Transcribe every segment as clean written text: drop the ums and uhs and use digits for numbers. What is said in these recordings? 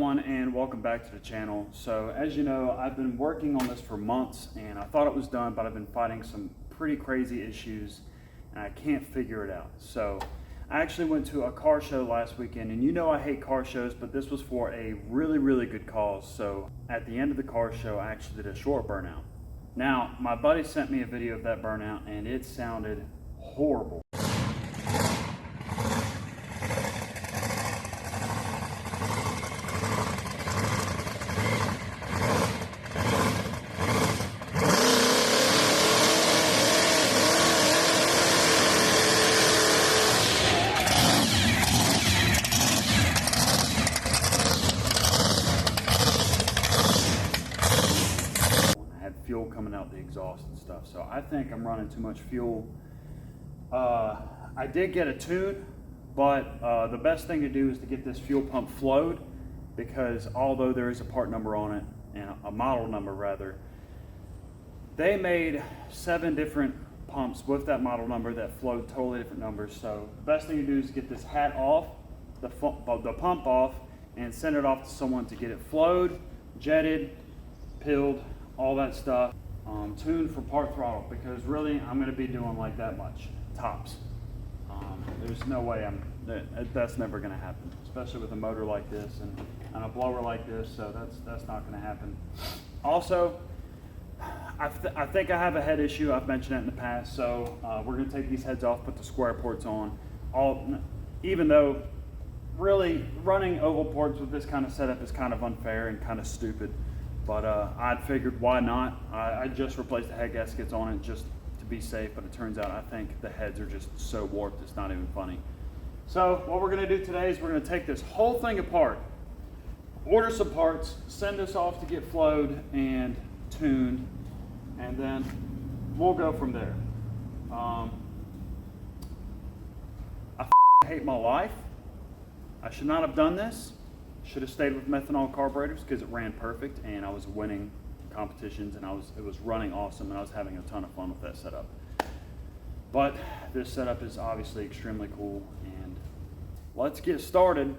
everyone, and welcome back to the channel. So as you know, I've been working on this for months and I thought it was done, but I've been fighting some pretty crazy issues and I can't figure it out. So I actually went to a car show last weekend, and you know I hate car shows, but this was for a really good cause. So at the end of the car show, I actually did a short burnout. Now, my buddy sent me a video of that burnout and it sounded horrible. Fuel coming out the exhaust and stuff, so I think I'm running too much fuel. I did get a tune, but the best thing to do is to get this fuel pump flowed, because although there is a part number on it, and a model number rather, they made 7 different pumps with that model number that flowed totally different numbers. So the best thing to do is get this hat off, the pump off, and send it off to someone to get it flowed, jetted, pilled, all that stuff, tuned for part throttle, because really I'm going to be doing like that much tops. There's no way that's never going to happen, especially with a motor like this and a blower like this. So that's not going to happen. Also, I think I have a head issue. I've mentioned it in the past. So we're going to take these heads off, put the square ports on. Even though really running oval ports with this kind of setup is kind of unfair and kind of stupid. But I'd figured, why not? I just replaced the head gaskets on it just to be safe, but it turns out I think the heads are just so warped it's not even funny. So what we're going to do today is we're going to take this whole thing apart, order some parts, send this off to get flowed and tuned, and then we'll go from there. I hate my life. I should not have done this. Should have stayed with methanol carburetors because it ran perfect and I was winning competitions and it was running awesome and I was having a ton of fun with that setup. But this setup is obviously extremely cool, and let's get started.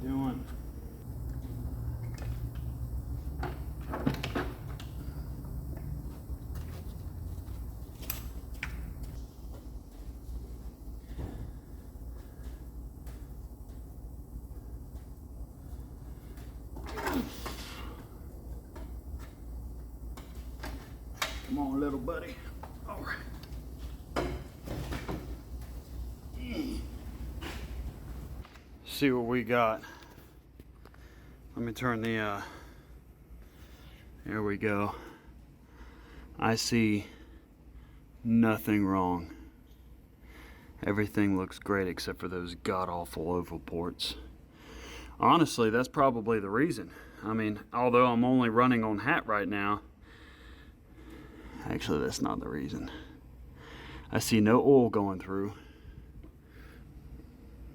Doing. Come on, little buddy. All right. See what we got. Let me turn the there we go. I see nothing wrong. Everything looks great except for those god-awful oval ports. Honestly, that's probably the reason. I mean, although I'm only running on hat right now, actually that's not the reason. I see no oil going through.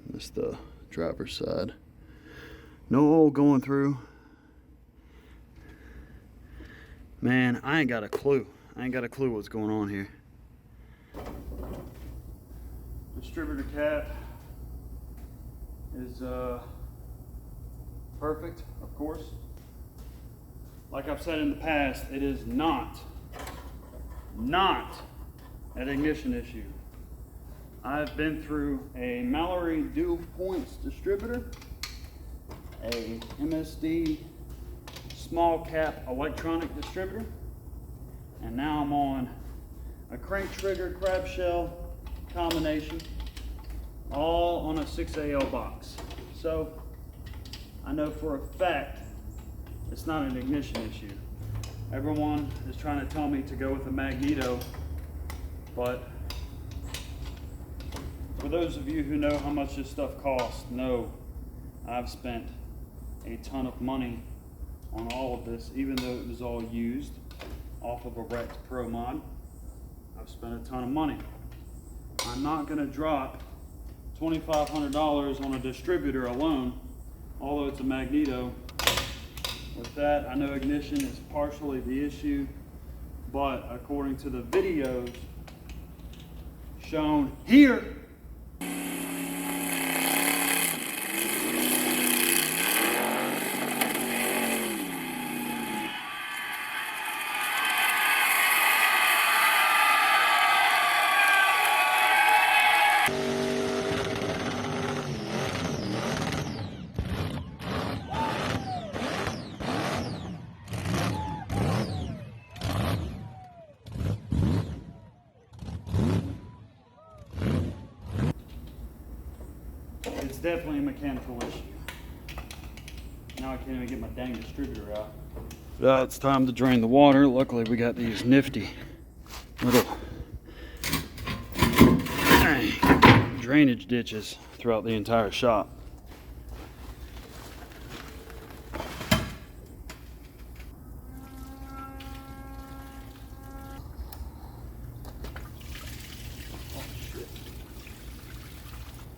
That's the driver's side. No oil going through. Man, I ain't got a clue. I ain't got a clue what's going on here. Distributor cap is perfect, of course. Like I've said in the past, it is not an ignition issue. I've been through a Mallory dual points distributor, a MSD small cap electronic distributor, and now I'm on a crank trigger crab shell combination, all on a 6AL box. So I know for a fact it's not an ignition issue. Everyone is trying to tell me to go with a magneto, but for those of you who know how much this stuff costs, know I've spent a ton of money on all of this, even though it was all used off of a Rex Pro mod. I I've spent a ton of money. I'm not gonna drop $2,500 on a distributor alone, although it's a magneto. With that, I know ignition is partially the issue, but according to the videos shown here, it's definitely a mechanical issue. Now I can't even get my dang distributor out. It's time to drain the water. Luckily we got these nifty little drainage ditches throughout the entire shop.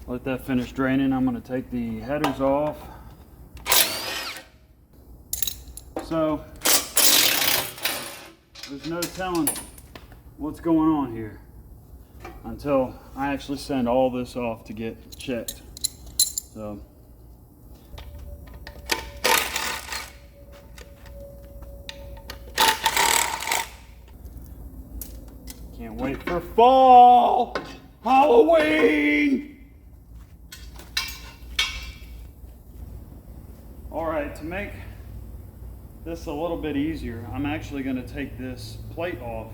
Let that finish draining. I'm going to take the headers off. So there's no telling what's going on here until I actually send all this off to get checked. So can't wait for fall, Halloween. All right, to make this a little bit easier, I'm actually going to take this plate off.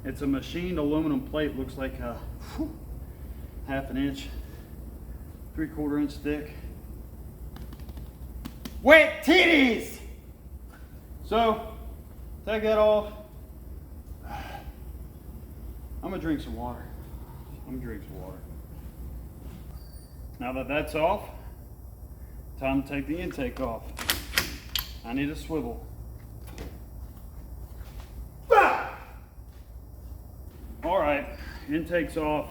It's a machined aluminum plate, looks like a half an inch, 3/4 inch thick. Wet titties! So, take that off. I'm gonna drink some water. Now that that's off, time to take the intake off. I need a swivel. All right, intake's off.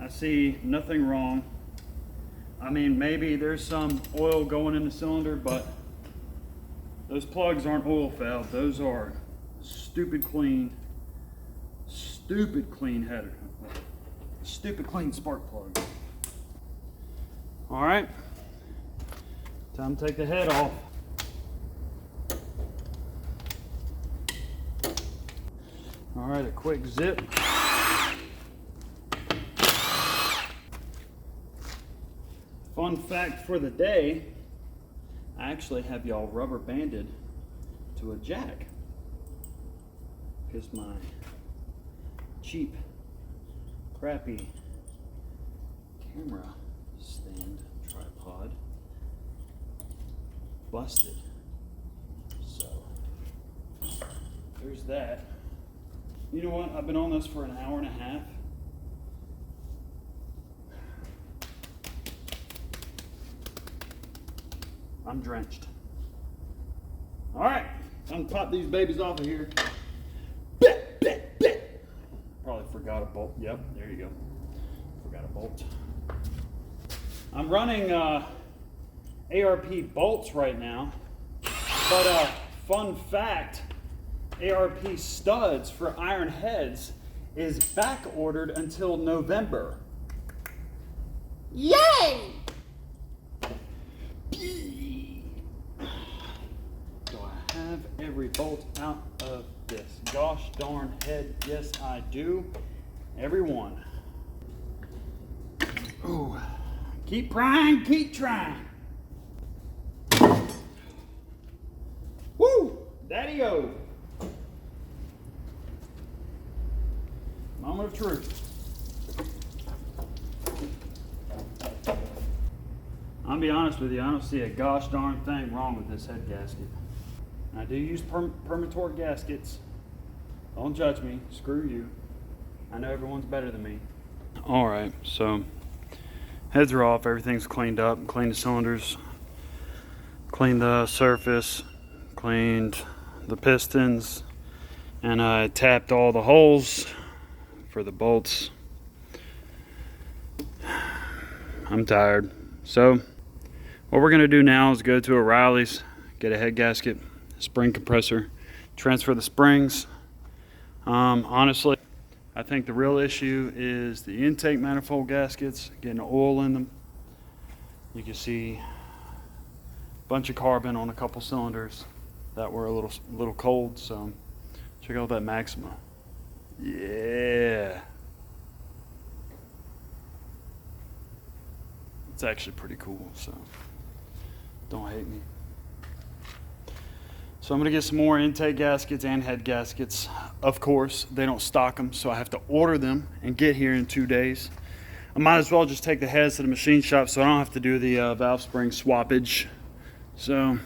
I see nothing wrong. I mean, maybe there's some oil going in the cylinder, but those plugs aren't oil fouled. Those are stupid clean header. Stupid clean spark plug. All right, time to take the head off. All right, a quick zip. Fun fact for the day, I actually have y'all rubber banded to a jack because my cheap, crappy camera stand tripod busted. So there's that. You know what? I've been on this for an hour and a half. I'm drenched. All right, time to pop these babies off of here. Probably forgot a bolt. Yep, there you go. Forgot a bolt. I'm running ARP bolts right now, but fun fact, ARP studs for iron heads is back ordered until November. Yay! Do I have every bolt out of this gosh darn head? Yes, I do. Every one. Ooh. Keep prying, keep trying. Woo! Daddy-o. Moment of truth. I'll be honest with you, I don't see a gosh darn thing wrong with this head gasket. I do use Permator gaskets. Don't judge me, screw you. I know everyone's better than me. All right, so heads are off, everything's cleaned up, cleaned the cylinders, cleaned the surface, cleaned the pistons, and I tapped all the holes for the bolts. I'm tired. So what we're gonna do now is go to O'Reilly's, get a head gasket, spring compressor, transfer the springs. Honestly, I think the real issue is the intake manifold gaskets, getting oil in them. You can see a bunch of carbon on a couple cylinders that were a little cold. So check out that Maxima. Yeah, it's actually pretty cool, so don't hate me. So I'm gonna get some more intake gaskets and head gaskets. Of course, they don't stock them, so I have to order them and get here in 2 days. I might as well just take the heads to the machine shop so I don't have to do the valve spring swappage. So